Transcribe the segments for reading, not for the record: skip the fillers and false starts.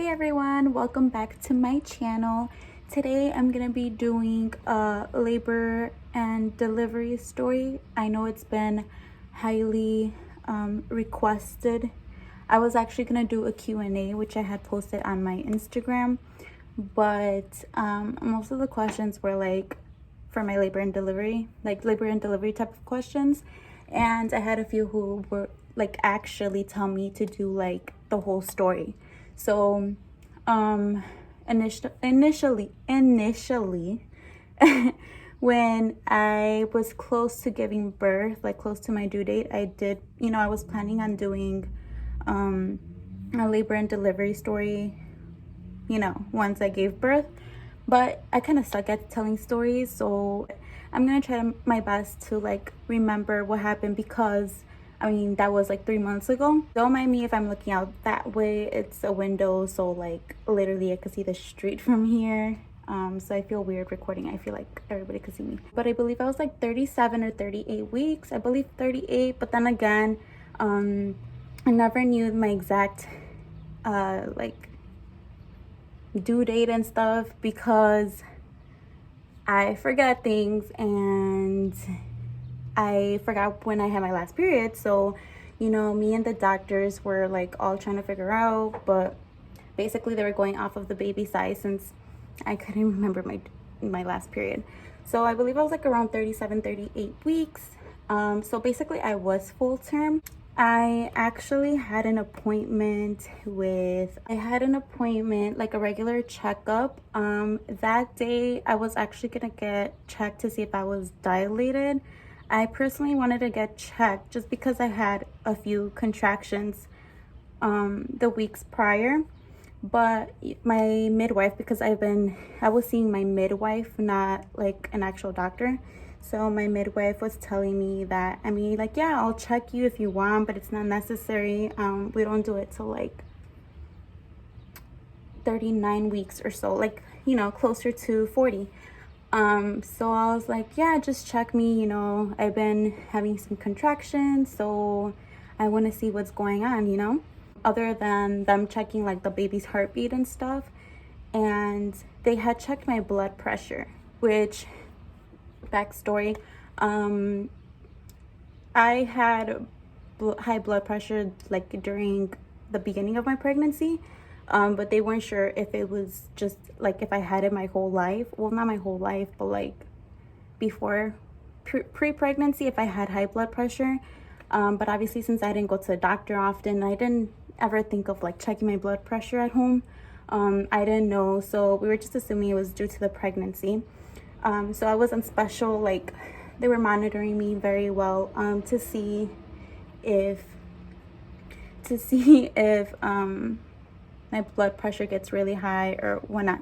Hey everyone, welcome back to my channel. Today I'm gonna be doing a labor and delivery story. I know it's been highly requested. I was actually gonna do a Q&A, which I had posted on my Instagram, but most of the questions were like for my labor and delivery type of questions, and I had a few who were like actually tell me to do like the whole story. So initially when I was close to giving birth, like close to my due date, I was planning on doing a labor and delivery story, once I gave birth. But I kind of suck at telling stories, so I'm gonna try my best to like remember what happened, because that was like 3 months ago. Don't mind me if I'm looking out that way. It's a window, so like literally I could see the street from here. So I feel weird recording. I feel like everybody could see me. But I believe I was like 37 or 38 weeks. I believe 38, but then again, I never knew my exact like due date and stuff, because I forget things, and I forgot when I had my last period. So me and the doctors were like all trying to figure out, but basically they were going off of the baby size, since I couldn't remember my last period. So I believe I was like around 37, 38 weeks. So basically I was full term. I actually had an appointment, like a regular checkup. That day I was actually gonna get checked to see if I was dilated. I personally wanted to get checked just because I had a few contractions the weeks prior. But my midwife, because I was seeing my midwife, not like an actual doctor. So my midwife was telling me that, yeah, I'll check you if you want, but it's not necessary. We don't do it till like 39 weeks or so, like, closer to 40. So I was like, yeah, just check me. I've been having some contractions, so I want to see what's going on, other than them checking like the baby's heartbeat and stuff. And they had checked my blood pressure, which, backstory, I had high blood pressure like during the beginning of my pregnancy. But they weren't sure if it was just like if I had it my whole life. Well, not my whole life, but like before pre-pregnancy, if I had high blood pressure. But obviously, since I didn't go to the doctor often, I didn't ever think of like checking my blood pressure at home. I didn't know, so we were just assuming it was due to the pregnancy. So I was on special, like they were monitoring me very well to see if my blood pressure gets really high or whatnot,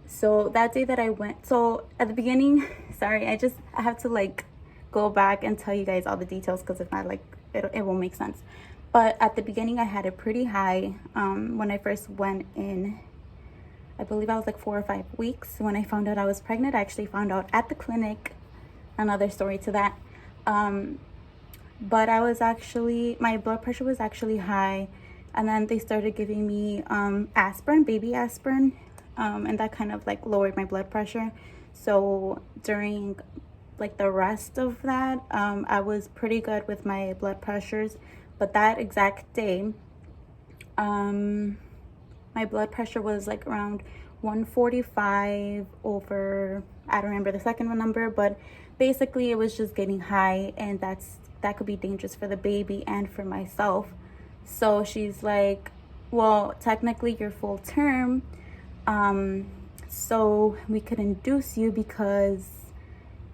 so that day that I went, so at the beginning, sorry, I have to like go back and tell you guys all the details, because if not, like it won't make sense. But at the beginning I had it pretty high. When I first went in, I believe I was like 4 or 5 weeks when I found out I was pregnant. I actually found out at the clinic, another story to that. But my blood pressure was actually high. And then they started giving me aspirin, baby aspirin, and that kind of like lowered my blood pressure. So during like the rest of that, I was pretty good with my blood pressures. But that exact day, my blood pressure was like around 145 over, I don't remember the second one number, but basically it was just getting high, and that could be dangerous for the baby and for myself. So she's like, well, technically you're full term, so we could induce you, because,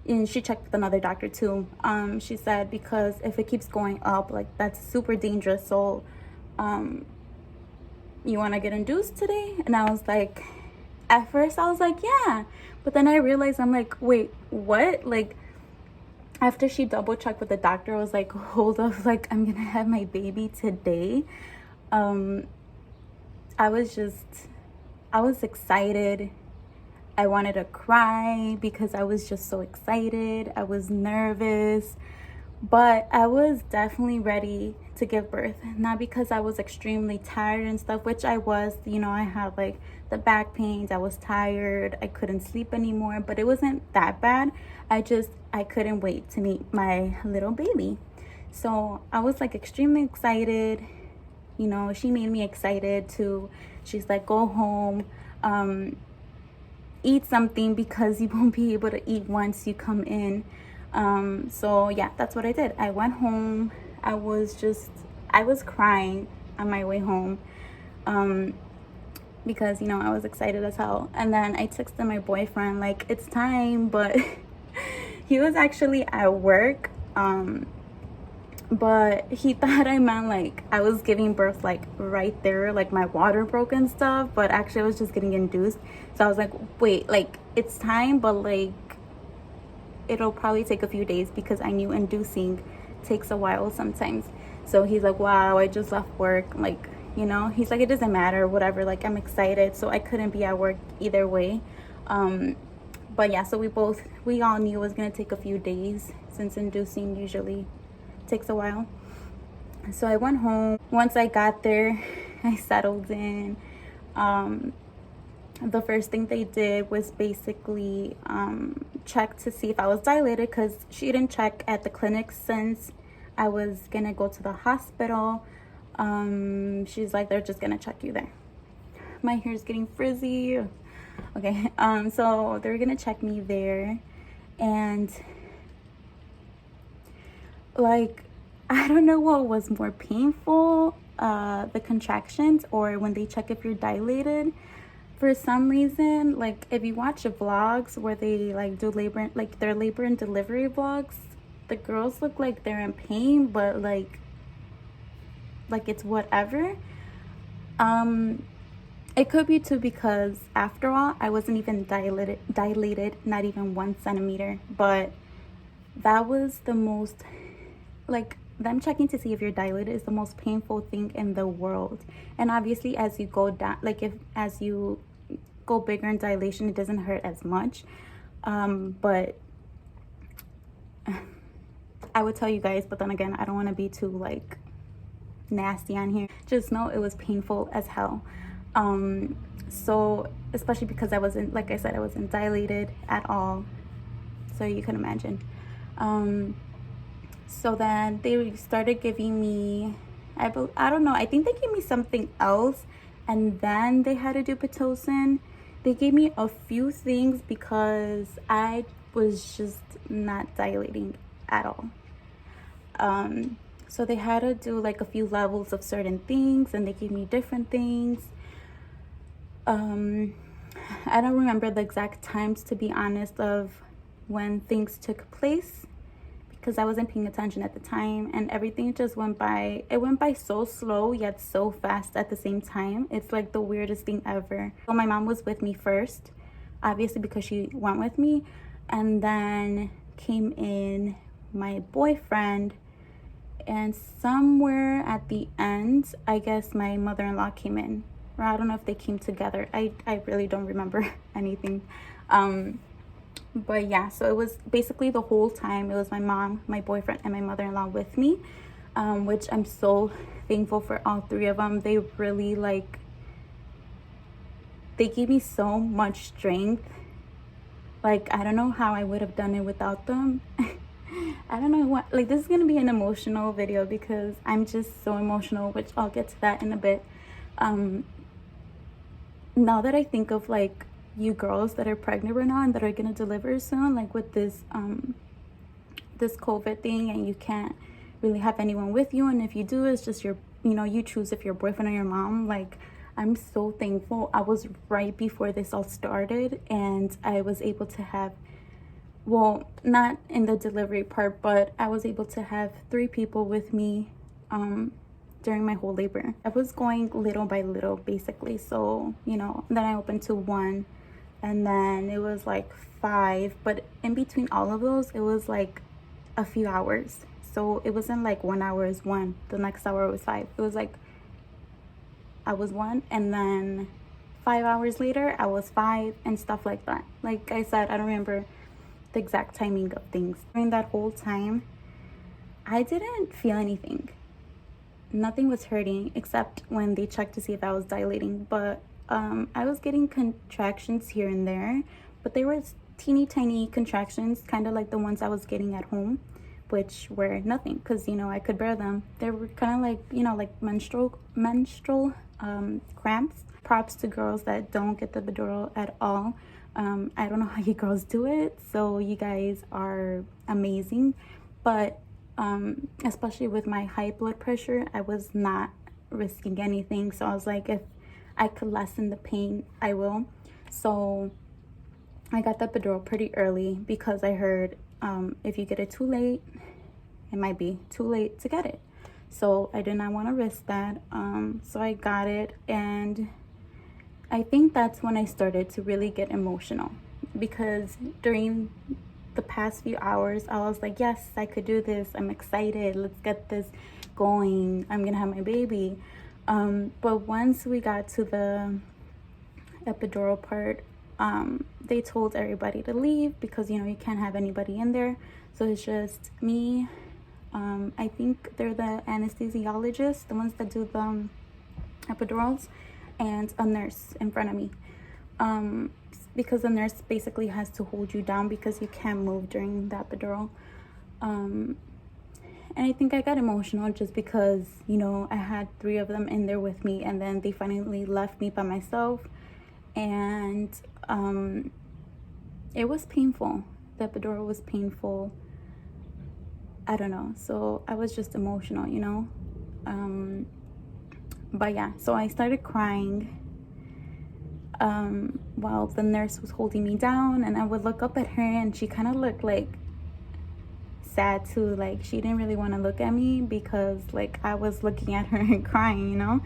and she checked with another doctor too. She said, because if it keeps going up, like that's super dangerous. So you want to get induced today? And I was like, at first I was like, yeah, but then I realized, I'm like, wait, what? Like, after she double checked with the doctor, I was like, hold up, like I'm gonna have my baby today. I was excited. I wanted to cry because I was just so excited. I was nervous, But I was definitely ready to give birth. Not because I was extremely tired and stuff, which I was. You know, I had like the back pains, I was tired, I couldn't sleep anymore, but it wasn't that bad. I couldn't wait to meet my little baby. So I was like extremely excited. You know, she made me excited too. She's like, go home, eat something, because you won't be able to eat once you come in. So yeah, that's what I did. I went home. I was crying on my way home, because, you know, I was excited as hell. And then I texted my boyfriend like, it's time, but he was actually at work. But he thought I meant like I was giving birth like right there, like my water broke and stuff, but actually I was just getting induced. So I was like, wait, like it's time, but like it'll probably take a few days, because I knew inducing takes a while sometimes. So he's like, wow, I just left work, like, you know, he's like, it doesn't matter, whatever, like I'm excited. So I couldn't be at work either way. But yeah, so we all knew it was gonna take a few days, since inducing usually takes a while. So I went home. Once I got there, I settled in. The first thing they did was basically check to see if I was dilated, because she didn't check at the clinic since I was gonna go to the hospital. She's like, they're just gonna check you there. My hair's getting frizzy. Okay, so they're gonna check me there, and like, I don't know what was more painful, the contractions or when they check if you're dilated. For some reason, like if you watch the vlogs where they like do their labor and delivery vlogs, the girls look like they're in pain, but like it's whatever. It could be too, because after all, I wasn't even dilated, not even 1 centimeter. But that was the most, like, them checking to see if you're dilated is the most painful thing in the world. And obviously, as you go down, like as you go bigger in dilation, it doesn't hurt as much. But I would tell you guys, but then again, I don't want to be too like nasty on here. Just know it was painful as hell. So especially because I wasn't, like I said, I wasn't dilated at all, so you can imagine. So then they started giving me, I don't know, I think they gave me something else, and then they had to do Pitocin. They gave me a few things because I was just not dilating at all. So they had to do like a few levels of certain things, and they gave me different things. I don't remember the exact times, to be honest, of when things took place, because I wasn't paying attention at the time, and everything just went by. It went by so slow yet so fast at the same time. It's like the weirdest thing ever. So my mom was with me first, obviously, because she went with me, and then came in my boyfriend, and somewhere at the end, I guess my mother-in-law came in, or I don't know if they came together. I really don't remember anything. But yeah, so it was basically the whole time, it was my mom, my boyfriend, and my mother-in-law with me, which I'm so thankful for all three of them. They really, like, they gave me so much strength. Like, I don't know how I would have done it without them. I don't know what, like, this is gonna be an emotional video because I'm just so emotional, which I'll get to that in a bit. Now that I think of, like, you girls that are pregnant right now and that are gonna deliver soon, like with this this COVID thing, and you can't really have anyone with you, and if you do, it's just your, you know, you choose if your boyfriend or your mom. Like, I'm so thankful. I was right before this all started, and I was able to have, well, not in the delivery part, but I was able to have 3 people with me during my whole labor. I was going little by little, basically. So, you know, then I opened to 1, and then it was like 5, but in between all of those, it was like a few hours. So it wasn't like 1 hour is 1, the next hour was 5. It was like I was 1, and then 5 hours later I was 5, and stuff like that. Like I said, I don't remember the exact timing of things. During that whole time, I didn't feel anything. Nothing was hurting except when they checked to see if I was dilating. But I was getting contractions here and there, but they were teeny tiny contractions, kind of like the ones I was getting at home, which were nothing because, you know, I could bear them. They were kind of like, you know, like menstrual cramps. Props to girls that don't get the epidural at all. I don't know how you girls do it, so you guys are amazing. But especially with my high blood pressure, I was not risking anything. So I was like, if I could lessen the pain, I will. So I got the epidural pretty early because I heard if you get it too late, it might be too late to get it. So I did not want to risk that. So I got it, and I think that's when I started to really get emotional, because during the past few hours I was like, yes, I could do this, I'm excited, let's get this going, I'm gonna have my baby. But once we got to the epidural part, they told everybody to leave because, you know, you can't have anybody in there. So it's just me. I think they're the anesthesiologists, the ones that do the epidurals, and a nurse in front of me. Because the nurse basically has to hold you down because you can't move during the epidural. And I think I got emotional just because, you know, I had 3 of them in there with me, and then they finally left me by myself. And it was painful. The epidural was painful. I don't know. So I was just emotional, you know. But yeah, so I started crying while the nurse was holding me down, and I would look up at her, and she kind of looked like sad too. Like she didn't really want to look at me because like I was looking at her and crying, you know.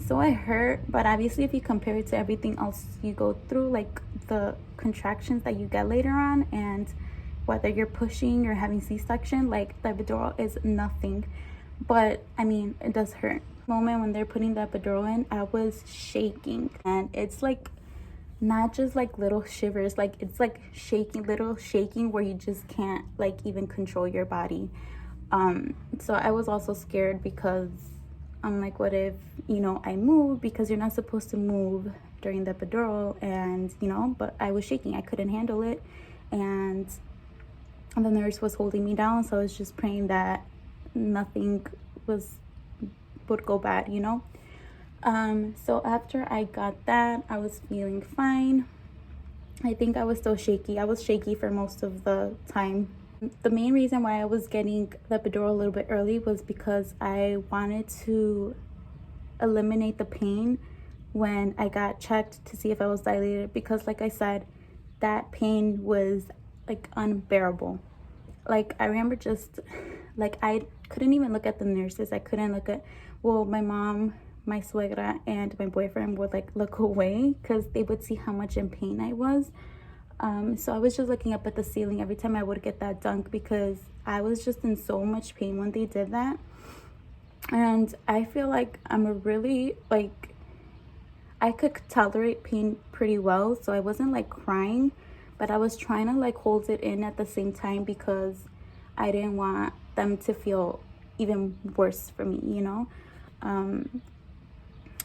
So it hurt, but obviously if you compare it to everything else you go through, like the contractions that you get later on, and whether you're pushing or having C-section, like the epidural is nothing. But I mean, it does hurt. Moment when they're putting the epidural in, I was shaking, and it's like not just like little shivers, like it's like little shaking where you just can't like even control your body. So I was also scared because I'm like, what if, you know, I move, because you're not supposed to move during the epidural, and you know, but I was shaking, I couldn't handle it, and the nurse was holding me down, so I was just praying that nothing would go bad, you know. So after I got that, I was feeling fine. I think I was still shaky. I was shaky for most of the time. The main reason why I was getting the epidural a little bit early was because I wanted to eliminate the pain when I got checked to see if I was dilated, because like I said, that pain was like unbearable. Like I remember just like I couldn't even look at the nurses. I couldn't look at, well, my mom, my suegra, and my boyfriend would like look away because they would see how much in pain I was. So I was just looking up at the ceiling every time I would get that dunk because I was just in so much pain when they did that. And I feel like I'm a really, like, I could tolerate pain pretty well, so I wasn't like crying, but I was trying to like hold it in at the same time because I didn't want them to feel even worse for me, you know.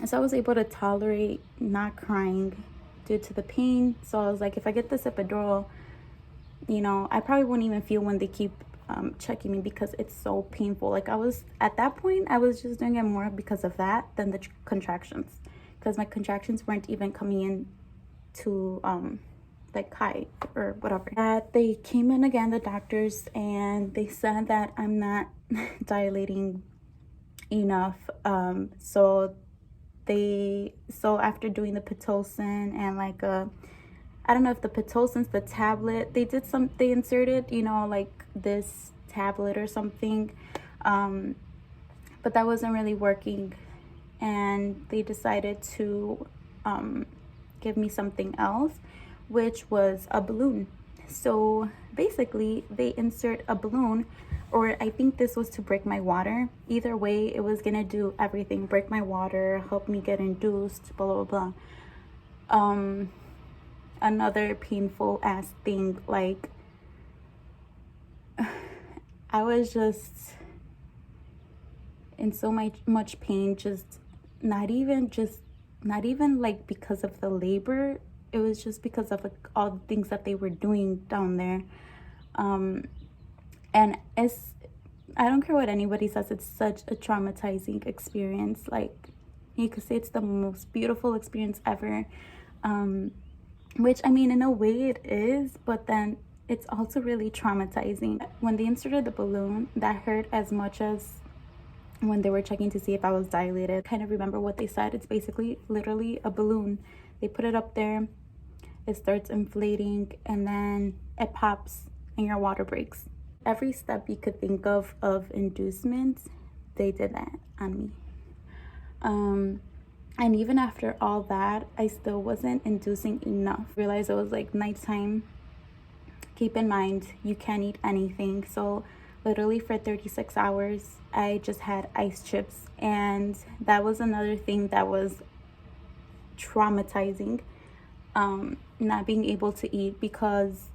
So I was able to tolerate not crying due to the pain. So I was like, if I get this epidural, you know, I probably won't even feel when they keep checking me because it's so painful. Like I was, at that point, I was just doing it more because of that than the contractions, because my contractions weren't even coming in to like high or whatever. They came in again, the doctors, and they said that I'm not dilating enough. So after doing the Pitocin and like I don't know if the Pitocin's the tablet, they inserted, you know, like this tablet or something, but that wasn't really working, and they decided to give me something else, which was a balloon. So basically they insert a balloon, or I think this was to break my water. Either way, it was gonna do everything: break my water, help me get induced, blah blah blah. Another painful ass thing, like I was just in so much pain, not even just not even like because of the labor. It was just because of like all the things that they were doing down there. And I don't care what anybody says, it's such a traumatizing experience. Like, you could say it's the most beautiful experience ever, which, I mean, in a way it is, but then it's also really traumatizing. When they inserted the balloon, that hurt as much as when they were checking to see if I was dilated. I kind of remember what they said. It's basically literally a balloon. They put it up there, it starts inflating, and then it pops and your water breaks. Every step you could think of inducement, they did that on me. And even after all that, I still wasn't inducing enough. I realized it was like nighttime. Keep in mind, you can't eat anything. So literally for 36 hours, I just had ice chips. And that was another thing that was traumatizing, not being able to eat, because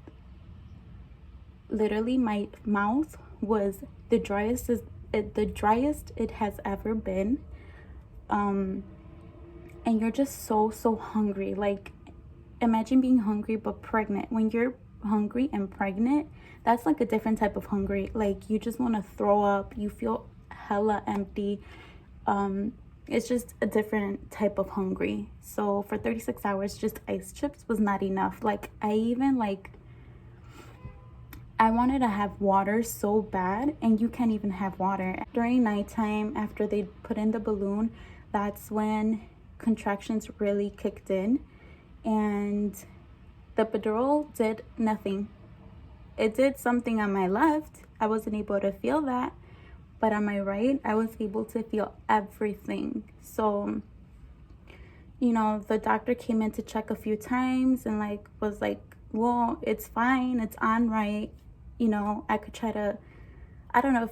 literally my mouth was the driest it has ever been. And you're just so hungry. Like, imagine being hungry but pregnant. When you're hungry and pregnant, that's like a different type of hungry. Like, you just want to throw up, you feel hella empty. It's just a different type of hungry. So for 36 hours, just ice chips was not enough. Like, I wanted to have water so bad, and you can't even have water. During nighttime, after they put in the balloon, that's when contractions really kicked in, and the epidural did nothing. It did something on my left. I wasn't able to feel that, but on my right, I was able to feel everything. So, you know, the doctor came in to check a few times and like was like, well, it's fine, it's on right. You know, I could try to, I don't know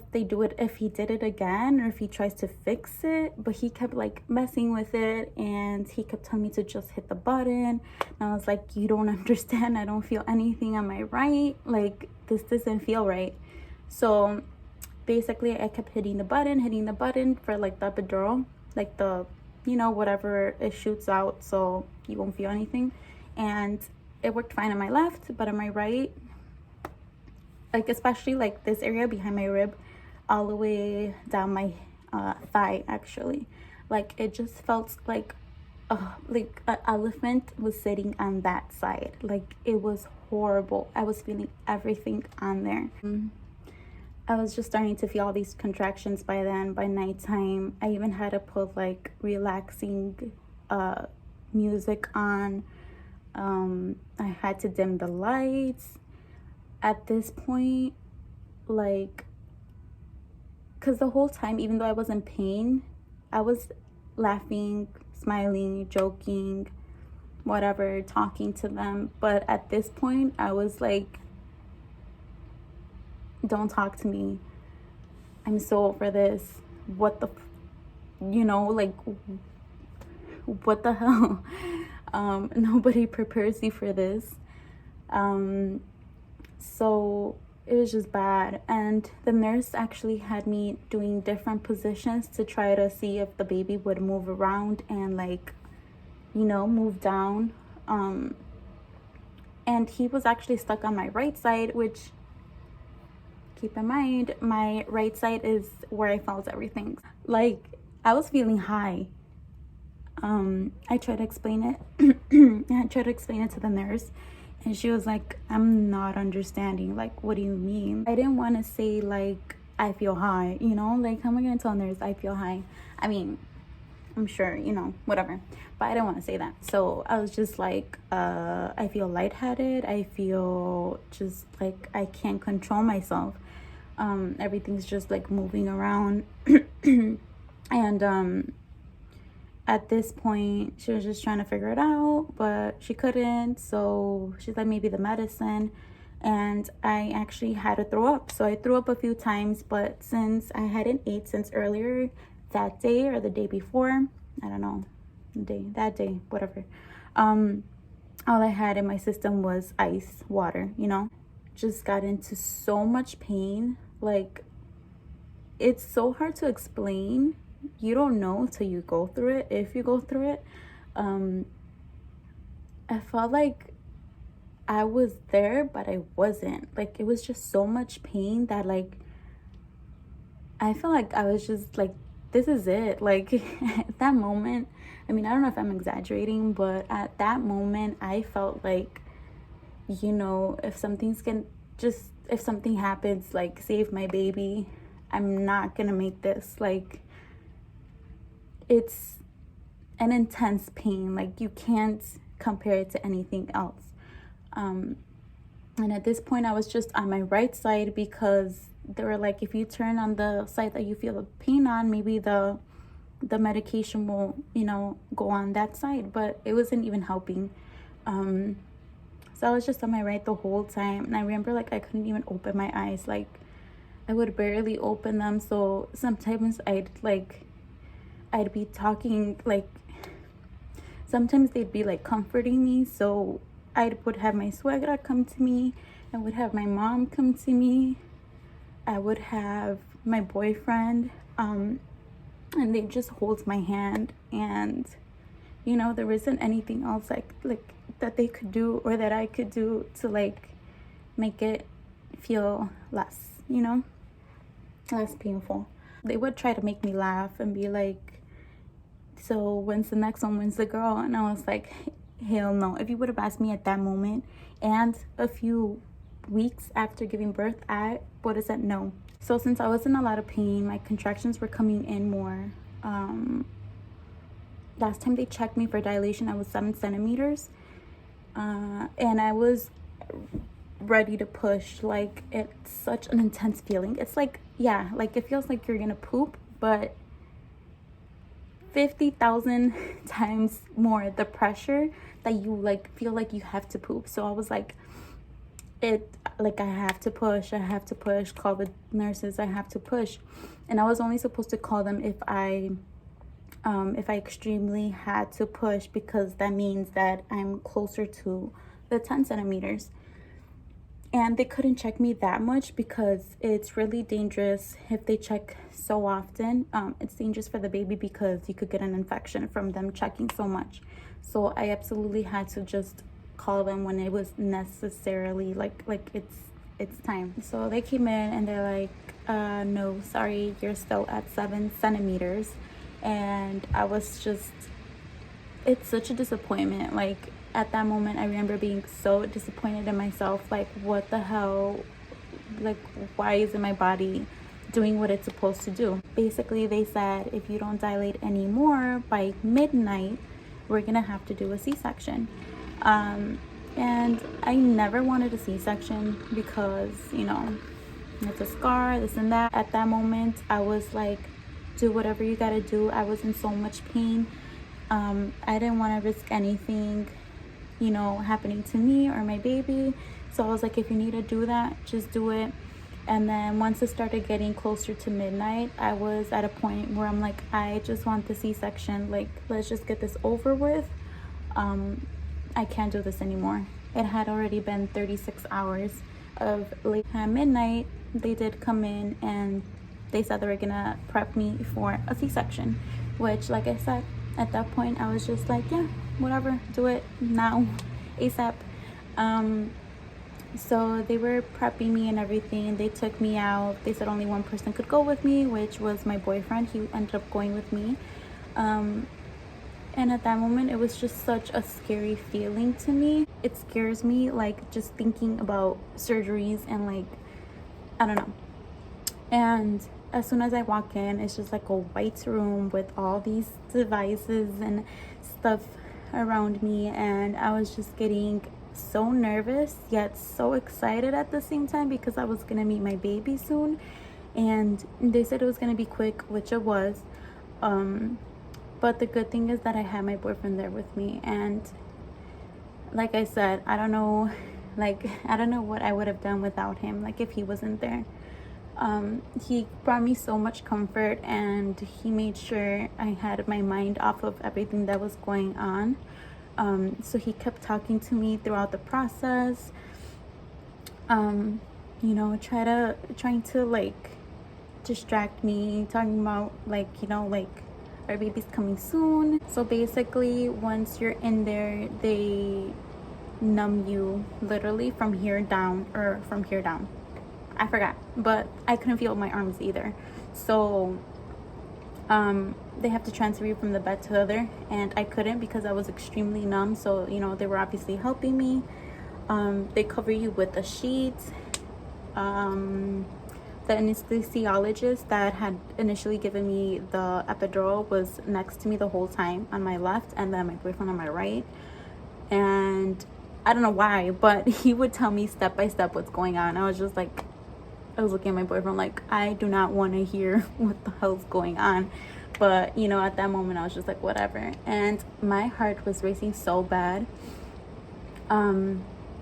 if he did it again or if he tries to fix it, but he kept like messing with it, and he kept telling me to just hit the button. And I was like, you don't understand, I don't feel anything on my right. Like, this doesn't feel right. So basically I kept hitting the button for like the epidural, like the, you know, whatever it shoots out so you won't feel anything. And it worked fine on my left, but on my right, like especially like this area behind my rib, all the way down my thigh, actually, like it just felt like an elephant was sitting on that side. Like, it was horrible. I was feeling everything on there. I was just starting to feel all these contractions by then. By nighttime, I even had to put like relaxing music on. I had to dim the lights at this point, like, because the whole time, even though I was in pain, I was laughing, smiling, joking, whatever, talking to them. But at this point, I was like, don't talk to me, I'm so over this. What the you know, like, what the hell? Nobody prepares you for this. So it was just bad. And the nurse actually had me doing different positions to try to see if the baby would move around and, like, you know, move down. And he was actually stuck on my right side, which, keep in mind, my right side is where I felt everything. Like, I was feeling high. I tried to explain it. I tried to explain it to the nurse, and she was like, I'm not understanding. Like, what do you mean? I didn't want to say, like, I feel high, you know? Like, how am I going to tell a nurse I feel high? I mean, I'm sure, you know, whatever. But I didn't want to say that. So I was just like, I feel lightheaded. I feel just like I can't control myself. Everything's just, like, moving around. And at this point, she was just trying to figure it out, but she couldn't. So she's like, maybe the medicine. And I actually had to throw up. So I threw up a few times, but since I hadn't ate since earlier that day or the day before, I don't know, that day, whatever, all I had in my system was ice water, you know. Just got into so much pain. Like, it's so hard to explain. You don't know till you go through it, if you go through it. I felt like I was there, but I wasn't. Like, it was just so much pain that, like, I feel like I was just like, this is it. Like, at that moment, I mean, I don't know if I'm exaggerating, but at that moment, I felt like, you know, if something happens, like, save my baby, I'm not gonna make this. Like, it's an intense pain. Like, you can't compare it to anything else. And at this point, I was just on my right side because they were like, if you turn on the side that you feel the pain on, maybe the medication will, you know, go on that side. But it wasn't even helping. So I was just on my right the whole time. And I remember, like, I couldn't even open my eyes. Like, I would barely open them. So sometimes I'd be talking, like, sometimes they'd be like comforting me. So I would have my suegra come to me. I would have my mom come to me. I would have my boyfriend. And they just hold my hand. And, you know, there isn't anything else like that they could do or that I could do to, like, make it feel less, you know, less painful. They would try to make me laugh and be like, so when's the next one? When's the girl? And I was like, hell no. If you would have asked me at that moment and a few weeks after giving birth, I would have said no. So since I was in a lot of pain, my contractions were coming in more. Last time they checked me for dilation, I was 7 centimeters. And I was ready to push. Like, it's such an intense feeling. It's like, yeah, like, it feels like you're gonna poop, but 50,000 times more the pressure that you, like, feel like you have to poop. So I was like, I have to push, call the nurses, I have to push. And I was only supposed to call them if I extremely had to push, because that means that I'm closer to the 10 centimeters. And they couldn't check me that much because it's really dangerous if they check so often. It's dangerous for the baby because you could get an infection from them checking so much. So I absolutely had to just call them when it was necessarily like it's time. So they came in and they're like, no, sorry, you're still at 7 centimeters. And I was just, it's such a disappointment. Like, at that moment, I remember being so disappointed in myself. Like, what the hell? Like, why isn't my body doing what it's supposed to do? Basically, they said, if you don't dilate anymore by midnight, we're gonna have to do a C-section. And I never wanted a C-section because, you know, it's a scar, this and that. At that moment, I was like, do whatever you gotta do. I was in so much pain. I didn't want to risk anything, you know, happening to me or my baby. So I was like, if you need to do that, just do it. And then once it started getting closer to midnight, I was at a point where I'm like, I just want the C-section. Like, let's just get this over with. I can't do this anymore. It had already been 36 hours of late. At midnight, they did come in and they said they were gonna prep me for a C-section, which, like I said, at that point I was just like, yeah, whatever, do it now, ASAP. So they were prepping me and everything. They took me out. They said only one person could go with me, which was my boyfriend. He ended up going with me. And at that moment, it was just such a scary feeling to me. It scares me, like, just thinking about surgeries and, like, I don't know. And as soon as I walk in, it's just like a white room with all these devices and stuff around me. And I was just getting so nervous, yet so excited at the same time, because I was going to meet my baby soon. And they said it was going to be quick, which it was. But the good thing is that I had my boyfriend there with me. And like I said, I don't know what I would have done without him, like, if he wasn't there. He brought me so much comfort, and he made sure I had my mind off of everything that was going on. So he kept talking to me throughout the process. You trying to like distract me, talking about like, like our baby's coming soon. So basically, once you're in there, they numb you literally from here down, or from here down. I forgot, but I couldn't feel my arms either. So they have to transfer you from the bed to the other, and I couldn't because I was extremely numb. So they were obviously helping me. They cover you with a sheet. The anesthesiologist that had initially given me the epidural was next to me the whole time on my left, and then my boyfriend on my right. And I don't know why, but he would tell me step by step what's going on. I was looking at my boyfriend like, I do not want to hear what the hell's going on. But at that moment I was just like, whatever. And my heart was racing so bad.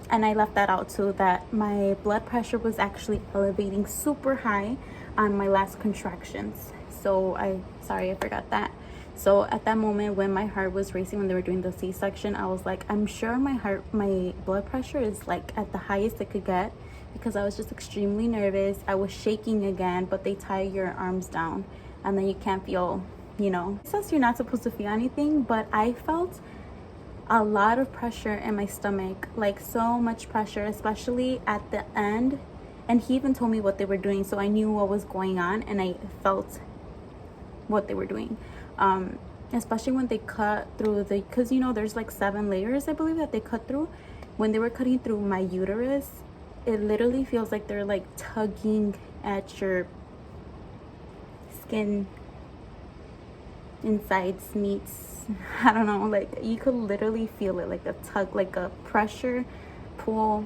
And I left that out too, that my blood pressure was actually elevating super high on my last contractions. So sorry, I forgot that. So at that moment when my heart was racing, when they were doing the C-section, I was like, I'm sure my blood pressure is like at the highest it could get, because I was just extremely nervous. I was shaking again, but they tie your arms down and then you can't feel, it says you're not supposed to feel anything, but I felt a lot of pressure in my stomach, like so much pressure, especially at the end. And he even told me what they were doing, so I knew what was going on, and I felt what they were doing. Especially when they cut through because there's like 7 layers, I believe, that they cut through. When they were cutting through my uterus, it literally feels like they're like tugging at your skin insides, meats. I don't know, like you could literally feel it, like a tug, like a pressure pull.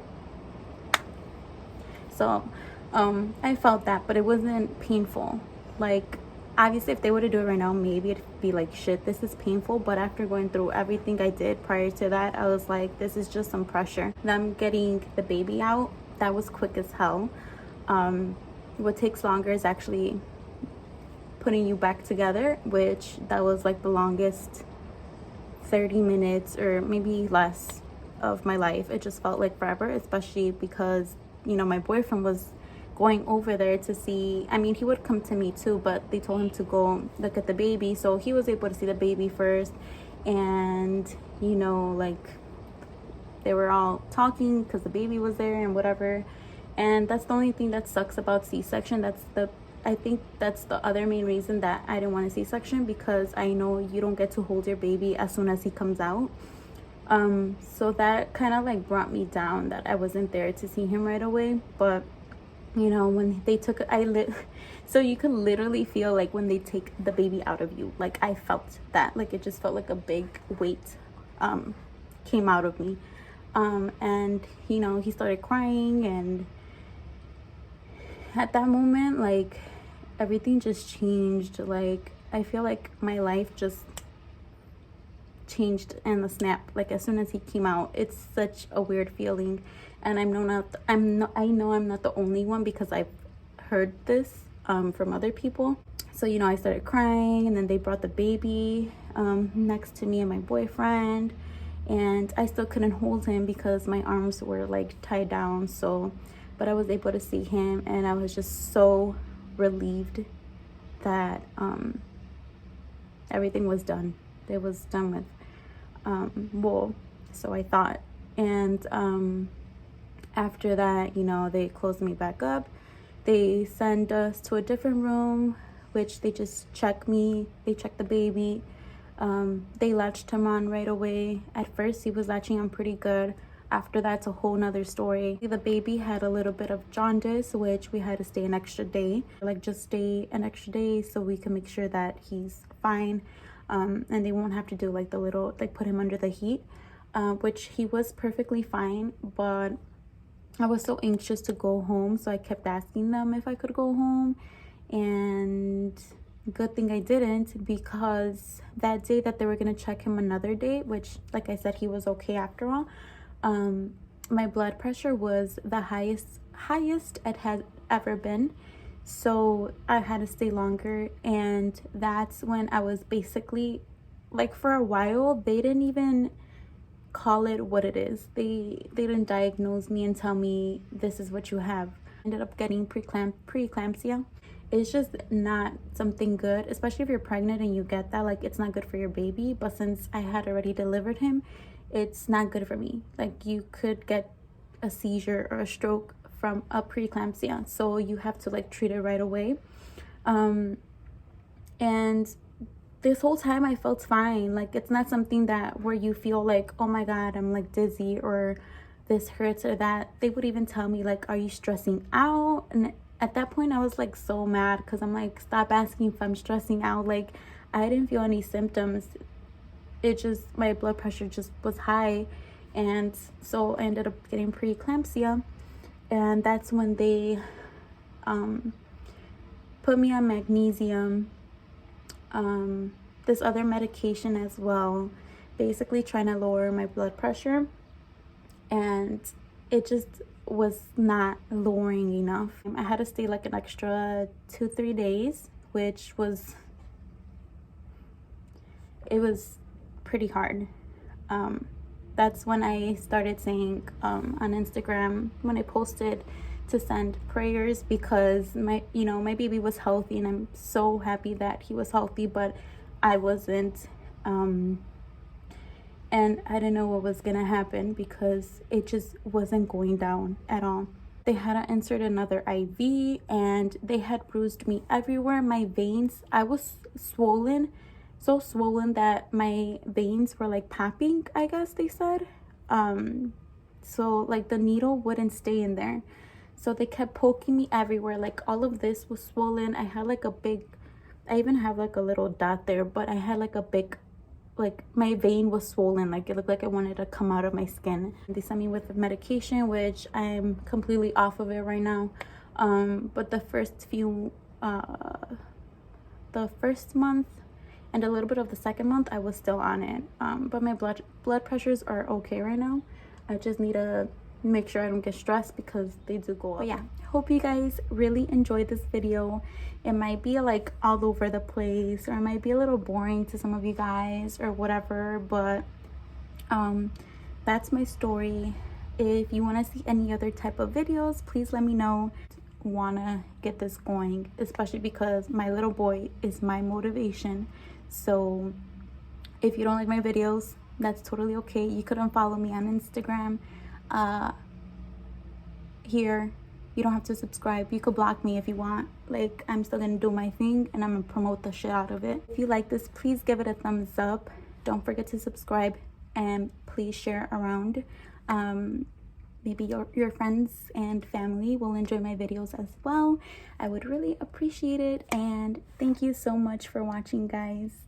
So I felt that, but it wasn't painful. Like obviously if they were to do it right now, maybe it'd be like, shit, this is painful. But after going through everything I did prior to that, I was like, this is just some pressure. Them getting the baby out, that was quick as hell. What takes longer is actually putting you back together, which that was like the longest 30 minutes or maybe less of my life. It just felt like forever, especially because my boyfriend was going over there to see, I mean, he would come to me too, but they told him to go look at the baby, so he was able to see the baby first. And like they were all talking because the baby was there and whatever. And that's the only thing that sucks about C-section. I think that's the other main reason that I didn't want a C-section, because I know you don't get to hold your baby as soon as he comes out. So that kind of like brought me down, that I wasn't there to see him right away. But when they took so you could literally feel like when they take the baby out of you, like I felt that, like it just felt like a big weight came out of me. And he started crying, and at that moment, like everything just changed. Like I feel like my life just changed in the snap. Like as soon as he came out, it's such a weird feeling. And I know I'm not the only one, because I've heard this from other people. So I started crying, and then they brought the baby next to me and my boyfriend, and I still couldn't hold him because my arms were like tied down. So but I was able to see him, and I was just so relieved that everything was done. It was done with. Well, so I thought. And after that, they closed me back up. They send us to a different room, which they just check me. They check the baby. They latched him on right away. At first, he was latching on pretty good. After that's a whole nother story. The baby had a little bit of jaundice, which we had to stay an extra day. Like just stay an extra day so we can make sure that he's fine. And they won't have to do like the little, like put him under the heat, which he was perfectly fine. But I was so anxious to go home, so I kept asking them if I could go home. And good thing I didn't, because that day that they were gonna check him another day, which like I said, he was okay after all. My blood pressure was the highest it has ever been, so I had to stay longer. And that's when I was basically like, for a while they didn't even call it what it is. They didn't diagnose me and tell me this is what you have. ended up getting preeclampsia. It's just not something good, especially if you're pregnant and you get that. Like, it's not good for your baby. But since I had already delivered him, it's not good for me. Like, you could get a seizure or a stroke from a preeclampsia, so you have to like treat it right away. And this whole time I felt fine. Like, it's not something that where you feel like, oh my god, I'm like dizzy or this hurts or that. They would even tell me like, are you stressing out? And at that point I was like so mad, because I'm like, stop asking if I'm stressing out. Like, I didn't feel any symptoms. It just, my blood pressure just was high, and so I ended up getting preeclampsia. And that's when they put me on magnesium, this other medication as well, basically trying to lower my blood pressure, and it just was not lowering enough. I had to stay like an extra 2-3 days, which was, it was pretty hard. That's when I started saying on Instagram, when I posted, to send prayers, because my baby was healthy, and I'm so happy that he was healthy, but I wasn't. And I didn't know what was gonna happen, because it just wasn't going down at all. They had to insert another IV, and they had bruised me everywhere. My veins, I was swollen, so swollen that my veins were like popping, I guess they said. So like the needle wouldn't stay in there, so they kept poking me everywhere. Like, all of this was swollen. I had like a big, I even have like a little dot there, but I had like a big, like, my vein was swollen. Like, it looked like it wanted to come out of my skin. They sent me with medication, which I'm completely off of it right now. But the first month and a little bit of the second month, I was still on it. But my blood pressures are okay right now. I just need to make sure I don't get stressed, because they do go up. But yeah, hope you guys really enjoyed this video. It might be like all over the place, or it might be a little boring to some of you guys or whatever, but that's my story. If you want to see any other type of videos, please let me know. Wanna get this going, especially because my little boy is my motivation. So if you don't like my videos, that's totally okay. You could unfollow me on Instagram. Here, you don't have to subscribe. You could block me if you want. Like, I'm still gonna do my thing, and I'm gonna promote the shit out of it. If you like this, please give it a thumbs up. Don't forget to subscribe, and please share around. Maybe your friends and family will enjoy my videos as well. I would really appreciate it, and thank you so much for watching, guys.